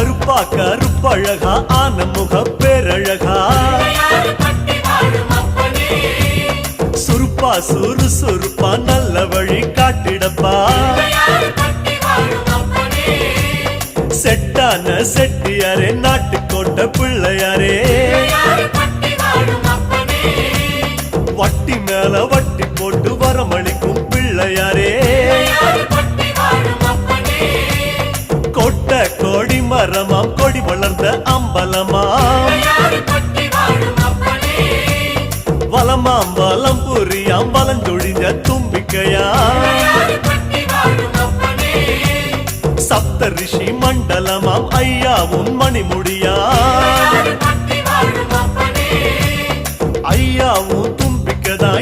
கருப்பா கருப்பழகா ஆன முக பேரழகா சுருப்பா சுறுசுறுப்பா நல்ல வழி காட்டிடப்பா செட்டான செட்டியாரே நாட்டுக்கோட்டை பிள்ளையாரே வட்டி மேல வட்டி போட்டு வரமளிக்கும் பிள்ளையாரே கொட்ட கொடி மரமாம் கொடி வளர்ந்த அம்பலமாம் வலமாம் வலம் புரியாம் வலஞ்சொழிஞ்ச தும்பிக்கையா சப்த ரிஷி மண்டலமாம் ஐயாவும் மணிமுடியா ஐயாவும் தும்பிக்கதான்